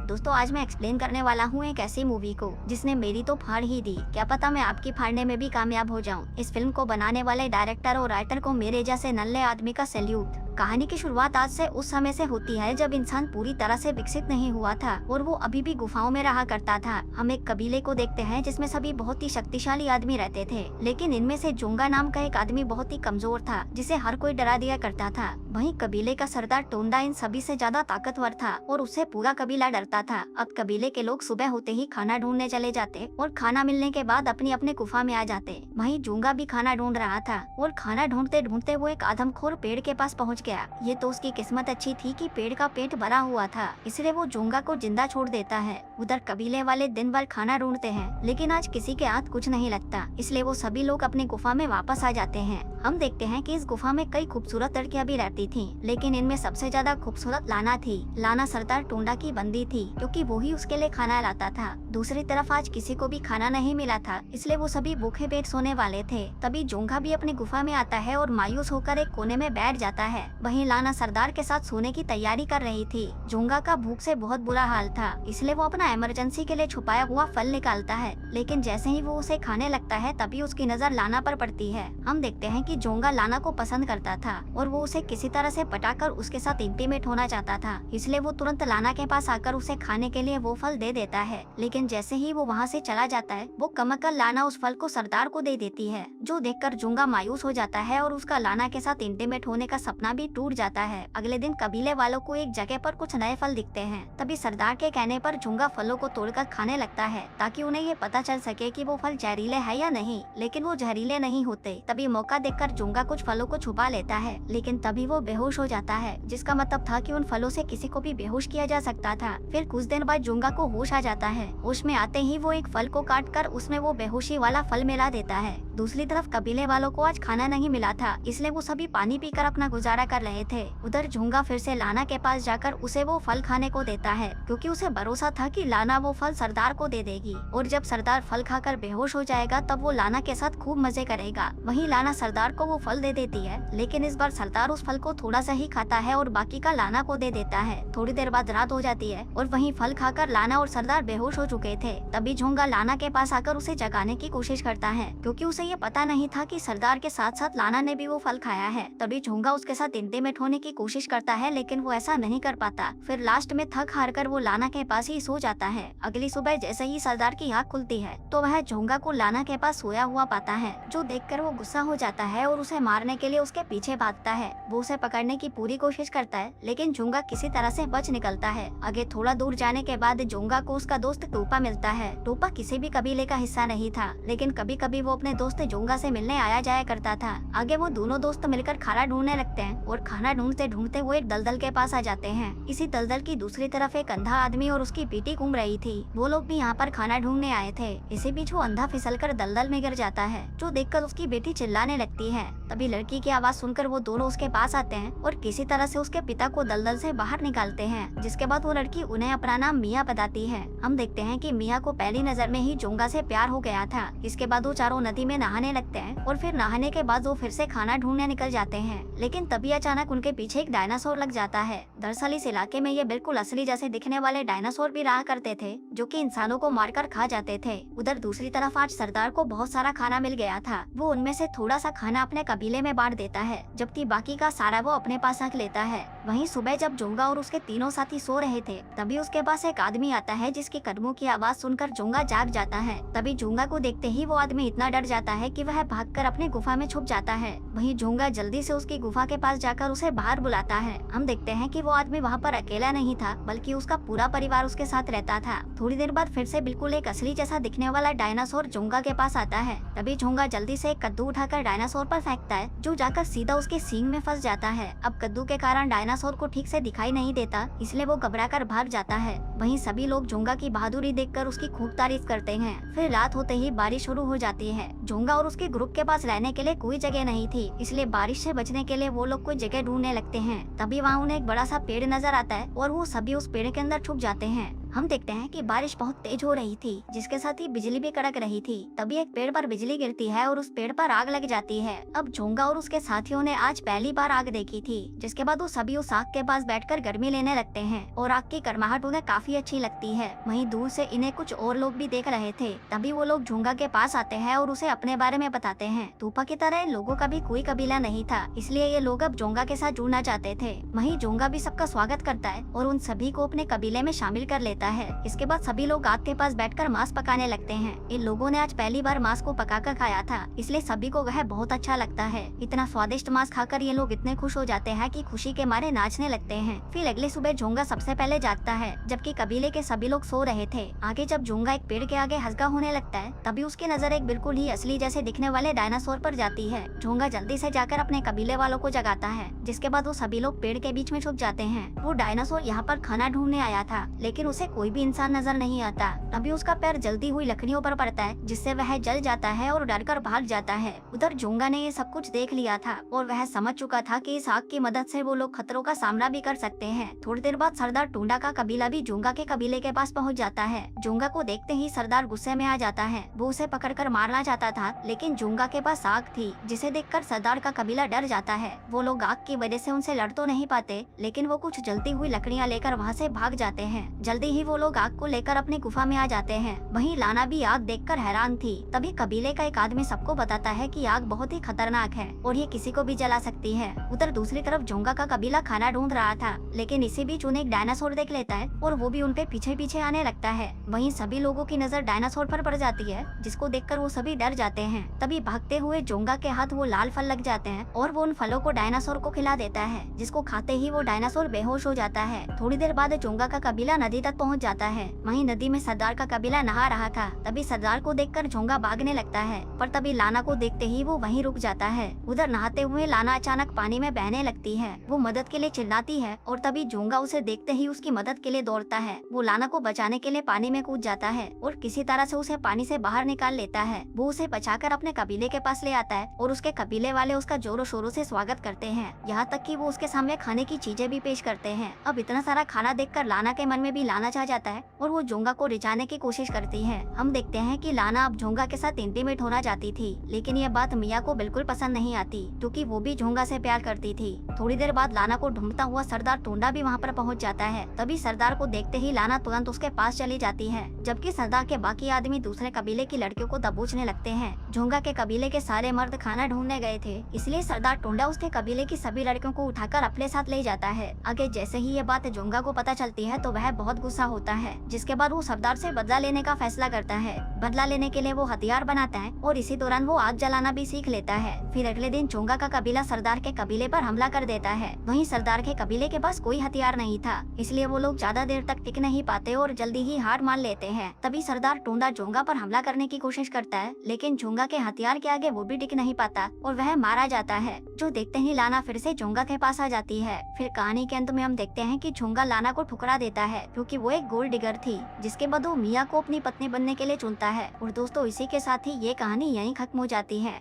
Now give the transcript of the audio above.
दोस्तों आज मैं एक्सप्लेन करने वाला हूँ एक ऐसी मूवी को जिसने मेरी तो फाड़ ही दी। क्या पता मैं आपकी फाड़ने में भी कामयाब हो जाऊँ। इस फिल्म को बनाने वाले डायरेक्टर और राइटर को मेरे जैसे नल्ले आदमी का सैल्यूट। कहानी की शुरुआत आज से उस समय से होती है जब इंसान पूरी तरह से विकसित नहीं हुआ था और वो अभी भी गुफाओं में रहा करता था। हम एक कबीले को देखते हैं जिसमें सभी बहुत ही शक्तिशाली आदमी रहते थे, लेकिन इनमें से जोंगा नाम का एक आदमी बहुत ही कमजोर था जिसे हर कोई डरा दिया करता था। वहीं कबीले का सरदार टोंडा इन सभी से ज्यादा ताकतवर था और उससे पूरा कबीला डरता था। अब कबीले के लोग सुबह होते ही खाना ढूंढने चले जाते और खाना मिलने के बाद अपनी अपने गुफा में आ जाते। वहीं जोंगा भी खाना ढूंढ रहा था और खाना ढूंढते ढूंढते वो एक आदमखोर पेड़ के पास पहुंच गया। ये तो उसकी किस्मत अच्छी थी कि पेड़ का पेट भरा हुआ था, इसलिए वो जोंगा को जिंदा छोड़ देता है। उधर कबीले वाले दिन भर खाना ढूंढते हैं, लेकिन आज किसी के हाथ कुछ नहीं लगता, इसलिए वो सभी लोग अपनी गुफा में वापस आ जाते हैं। हम देखते हैं कि इस गुफा में कई खूबसूरत लड़कियां भी रहती थीं, लेकिन इनमें सबसे ज्यादा खूबसूरत लाना थी। लाना सरदार टोंडा की बंदी थी क्योंकि वो ही उसके लिए खाना लाता था। दूसरी तरफ आज किसी को भी खाना नहीं मिला था, इसलिए वो सभी भूखे पेट सोने वाले थे। तभी जोंगा भी अपनी गुफा में आता है और मायूस होकर एक कोने में बैठ जाता है। वहीं लाना सरदार के साथ सोने की तैयारी कर रही थी। जोंगा का भूख से बहुत बुरा हाल था, इसलिए वो अपना इमरजेंसी के लिए छुपाया हुआ फल निकालता है, लेकिन जैसे ही वो उसे खाने लगता है तभी उसकी नजर लाना पर पड़ती है। हम देखते हैं कि जोंगा लाना को पसंद करता था और वो उसे किसी तरह से पटाकर उसके साथ इंटीमेट होना चाहता था, इसलिए वो तुरंत लाना के पास आकर उसे खाने के लिए वो फल दे देता है। लेकिन जैसे ही वो वहाँ से चला जाता है वो कमकर लाना उस फल को सरदार को दे देती है, जो देखकर जोंगा मायूस हो जाता है और उसका लाना के साथ इंटीमेट होने का सपना भी टूट जाता है। अगले दिन कबीले वालों को एक जगह पर कुछ नए फल दिखते हैं। तभी सरदार के कहने पर जोंगा फलों को तोड़कर खाने लगता है ताकि उन्हें ये पता चल सके कि वो फल जहरीले है या नहीं, लेकिन वो जहरीले नहीं होते। तभी मौका देखकर जोंगा कुछ फलों को छुपा लेता है, लेकिन तभी वो बेहोश हो जाता है, जिसका मतलब था कि उन फलों से किसी को भी बेहोश किया जा सकता था। फिर कुछ दिन बाद जोंगा को होश आ जाता है। होश में आते ही वो एक फल को काटकर उसमें वो बेहोशी वाला फल मिला देता है। दूसरी तरफ कबीले वालों को आज खाना नहीं मिला था, इसलिए वो सभी पानी पीकर अपना गुजारा कर रहे थे। उधर जोंगा फिर से लाना के पास जाकर उसे वो फल खाने को देता है, क्योंकि उसे भरोसा था कि लाना वो फल सरदार को दे देगी और जब सरदार फल खाकर बेहोश हो जाएगा तब वो लाना के साथ खूब मजे करेगा। वहीं लाना सरदार को वो फल दे देती है, लेकिन इस बार सरदार उस फल को थोड़ा सा ही खाता है और बाकी का लाना को दे देता है। थोड़ी देर बाद रात हो जाती है और वहीं फल खाकर लाना और सरदार बेहोश हो चुके थे। तभी जोंगा लाना के पास आकर उसे जगाने की कोशिश करता है, क्योंकि उसे ये पता नहीं था कि सरदार के साथ साथ लाना ने भी वो फल खाया है। तभी जोंगा उसके साथ इंटीमेट होने की कोशिश करता है, लेकिन वो ऐसा नहीं कर पाता। फिर लास्ट में थक हार कर वो लाना के पास ही सो जाता है। अगली सुबह जैसे ही सरदार की आँख खुलती है तो वह जोंगा को लाना के पास सोया हुआ पाता है, जो देखकर वो गुस्सा हो जाता है और उसे मारने के लिए उसके पीछे भागता है। वो उसे पकड़ने की पूरी कोशिश करता है, लेकिन जोंगा किसी तरह से बच निकलता है। आगे थोड़ा दूर जाने के बाद जोंगा को उसका दोस्त टोपा मिलता है। टोपा किसी भी कबीले का हिस्सा नहीं था, लेकिन कभी कभी वो अपने दोस्त जोंगा से मिलने आया जाया करता था। आगे वो दोनों दोस्त मिलकर खाना ढूंढने लगते हैं और खाना ढूंढते ढूंढते वो एक दलदल के पास आ जाते हैं। इसी दलदल की दूसरी तरफ एक अंधा आदमी और उसकी बेटी घूम रही थी। वो लोग भी यहाँ पर खाना ढूंढने आए थे। इसी बीच वो अंधा फिसलकर दलदल में गिर जाता है, जो देखकर उसकी बेटी चिल्लाने लगती है। तभी लड़की की आवाज सुनकर वो दोनों उसके पास आते हैं और किसी तरह से उसके पिता को दलदल से बाहर निकालते हैं, जिसके बाद वो लड़की उन्हें अपना नाम मिया बताती है। हम देखते हैं कि मिया को पहली नजर में ही जोंगा से प्यार हो गया था। इसके बाद वो चारों नदी में नहाने लगते हैं और फिर नहाने के बाद वो फिर से खाना ढूंढने निकल जाते हैं, लेकिन तभी अचानक उनके पीछे एक डायनासोर लग जाता है। दरअसल इस इलाके में ये बिल्कुल असली जैसे दिखने वाले डायनासोर भी रहा करते थे, जो कि इंसानों को मारकर खा जाते थे। उधर दूसरी तरफ आज सरदार को बहुत सारा खाना मिल गया था। वो उनमें से थोड़ा सा खाना अपने कबीले में बांट देता है, जबकि बाकी का सारा वो अपने पास रख लेता है। वहीं सुबह जब जोंगा और उसके तीनों साथी सो रहे थे तभी उसके पास एक आदमी आता है, जिसके कदमों की आवाज सुनकर जोंगा जाग जाता है। तभी जोंगा को देखते ही वो आदमी इतना डर जाता है कि वह भागकर अपनी गुफा में छुप जाता है। वहीं जोंगा जल्दी से उसकी गुफा के पास जाकर उसे बाहर बुलाता है। हम देखते हैं कि वो आदमी वहाँ पर अकेला नहीं था, बल्कि उसका पूरा परिवार उसके साथ रहता था। थोड़ी देर बाद फिर से बिल्कुल एक असली जैसा दिखने वाला डायनासोर जोंगा के पास आता है। तभी जोंगा जल्दी से एक कद्दू उठाकर डायनासोर पर फेंकता है, जो जाकर सीधा उसके सींग में फंस जाता है। अब कद्दू के कारण डायनासोर को ठीक से दिखाई नहीं देता, इसलिए वो घबराकर भाग जाता है। वहीं सभी लोग जोंगा की बहादुरी देखकर उसकी खूब तारीफ करते हैं। फिर रात होते ही बारिश शुरू हो जाती है। जोंगा और उसके ग्रुप के पास रहने के लिए कोई जगह नहीं थी, इसलिए बारिश से बचने के लिए वो लोग कोई जगह ढूंढने लगते हैं। तभी वहाँ उन्हें एक बड़ा सा पेड़ नजर आता है और वो सभी उस पेड़ के अंदर छुप जाते हैं। हम देखते हैं कि बारिश बहुत तेज हो रही थी, जिसके साथ ही बिजली भी कड़क रही थी। तभी एक पेड़ पर बिजली गिरती है और उस पेड़ पर आग लग जाती है। अब झोंगा और उसके साथियों ने आज पहली बार आग देखी थी, जिसके बाद वो सभी उस आग के पास बैठकर गर्मी लेने लगते हैं और आग की गर्माहट उन्हें काफी अच्छी लगती है। वहीं दूर से इन्हें कुछ और लोग भी देख रहे थे। तभी वो लोग झोंगा के पास आते हैं और उसे अपने बारे में बताते हैं। तूफा की तरह इन लोगों का भी कोई कबीला नहीं था, इसलिए ये लोग अब झोंगा के साथ जुड़ना चाहते थे। वहीं झोंगा भी सबका स्वागत करता है और उन सभी को अपने कबीले में शामिल कर लेता है। इसके बाद सभी लोग आग के पास बैठकर मांस पकाने लगते हैं। इन लोगों ने आज पहली बार मांस को पकाकर खाया था, इसलिए सभी को वह बहुत अच्छा लगता है। इतना स्वादिष्ट मांस खाकर ये लोग इतने खुश हो जाते हैं कि खुशी के मारे नाचने लगते हैं। फिर अगले सुबह झोंगा सबसे पहले जागता है, जबकि कबीले के सभी लोग सो रहे थे। आगे जब झोंगा एक पेड़ के आगे हंसगा होने लगता है, तभी उसकी नजर एक बिल्कुल ही असली जैसे दिखने वाले डायनासोर पर जाती है। झोंगा जल्दी से जाकर अपने कबीले वालों को जगाता है, जिसके बाद वो सभी लोग पेड़ के बीच में छुप जाते हैं। वो डायनासोर यहाँ पर खाना ढूंढने आया था, लेकिन उसे कोई भी इंसान नजर नहीं आता। तभी उसका पैर जलती हुई लकड़ियों पर पड़ता है, जिससे वह जल जाता है और डरकर भाग जाता है। उधर झोंगा ने ये सब कुछ देख लिया था और वह समझ चुका था कि इस आग की मदद से वो लोग खतरों का सामना भी कर सकते हैं। थोड़ी देर बाद सरदार टूंडा का कबीला भी झोंगा के कबीले के पास पहुँच जाता है। झोंगा को देखते ही सरदार गुस्से में आ जाता है। वो उसे पकड़कर मारना चाहता था, लेकिन झोंगा के पास आग थी, जिसे देखकर सरदार का कबीला डर जाता है। वो लोग आग की वजह से उनसे लड़ तो नहीं पाते, लेकिन वो कुछ जलती हुई लकड़ियाँ लेकर वहाँ से भाग जाते हैं। जल्दी ही वो लोग आग को लेकर अपनी गुफा में आ जाते हैं। वहीं लाना भी आग देखकर हैरान थी। तभी कबीले का एक आदमी सबको बताता है कि आग बहुत ही खतरनाक है और ये किसी को भी जला सकती है। उधर दूसरी तरफ झोंगा का कबीला खाना ढूंढ रहा था, लेकिन इसी बीच उन्हें एक डायनासोर देख लेता है और वो भी उनके पीछे पीछे आने लगता है। वहीं सभी लोगों की नजर डायनासोर पर पड़ जाती है, जिसको देखकर वो सभी डर जाते हैं। तभी भागते हुए झोंगा के हाथ वो लाल फल लग जाते हैं और वो उन फलों को डायनासोर को खिला देता है, जिसको खाते ही वो डायनासोर बेहोश हो जाता है। थोड़ी देर बाद झोंगा का कबीला नदी तक पहुंच जाता है। वहीं नदी में सरदार का कबीला नहा रहा था। तभी सरदार को देखकर झोंगा भागने लगता है, पर तभी लाना को देखते ही वो वहीं रुक जाता है। उधर नहाते हुए लाना अचानक पानी में बहने लगती है। वो मदद के लिए चिल्लाती है और तभी झोंगा उसे देखते ही उसकी मदद के लिए दौड़ता है। वो लाना को बचाने के लिए पानी में कूद जाता है और किसी तरह से उसे पानी से बाहर निकाल लेता है। वो उसे बचाकर अपने कबीले के पास ले आता है और उसके कबीले वाले उसका जोरों शोरों से स्वागत करते हैं। यहाँ तक कि वो उसके सामने खाने की चीजें भी पेश करते हैं। अब इतना सारा खाना देखकर लाना के मन में भी लाना चाह जाता है और वो झोंगा को रिझाने की कोशिश करती है। हम देखते हैं कि लाना अब झोंगा के साथ इंटीमेट होना चाहती थी, लेकिन यह बात मिया को बिल्कुल पसंद नहीं आती, क्योंकि वो भी झोंगा से प्यार करती थी। थोड़ी देर बाद लाना को ढूंढता हुआ सरदार टूंडा भी वहाँ पर पहुँच जाता है। तभी सरदार को देखते ही लाना तुरंत उसके पास चली जाती है, जबकि सरदार के बाकी आदमी दूसरे कबीले की लड़कियों को दबोचने लगते हैं। झोंगा के कबीले के सारे मर्द खाना ढूंढने गए थे, इसलिए सरदार टूंडा उसके कबीले की सभी लड़कियों को उठाकर अपने साथ ले जाता है। आगे जैसे ही ये बात झोंगा को पता चलती है तो वह बहुत गुस्सा होता है, जिसके बाद वो सरदार से बदला लेने का फैसला करता है। बदला लेने के लिए वो हथियार बनाता है और इसी दौरान वो आग जलाना भी सीख लेता है। फिर अगले दिन झोंगा का कबीला सरदार के कबीले पर हमला कर देता है। वहीं सरदार के कबीले के पास कोई हथियार नहीं था, इसलिए वो लोग ज्यादा देर तक टिक नहीं पाते और जल्दी ही हार मान लेते हैं। तभी सरदार टूंडा झोंगा पर हमला करने की कोशिश करता है, लेकिन झोंगा के हथियार के आगे वो भी टिक नहीं पाता और वह मारा जाता है। जो देखते ही लाना फिर से झोंगा के पास आ जाती है। फिर कहानी के अंत में हम देखते हैं कि झोंगा लाना को ठुकरा देता है, क्योंकि वो एक गोल्ड डिगर थी, जिसके बाद वो मिया को अपनी पत्नी बनने के लिए चुनता है। और दोस्तों, इसी के साथ ही ये कहानी यहीं खत्म हो जाती है।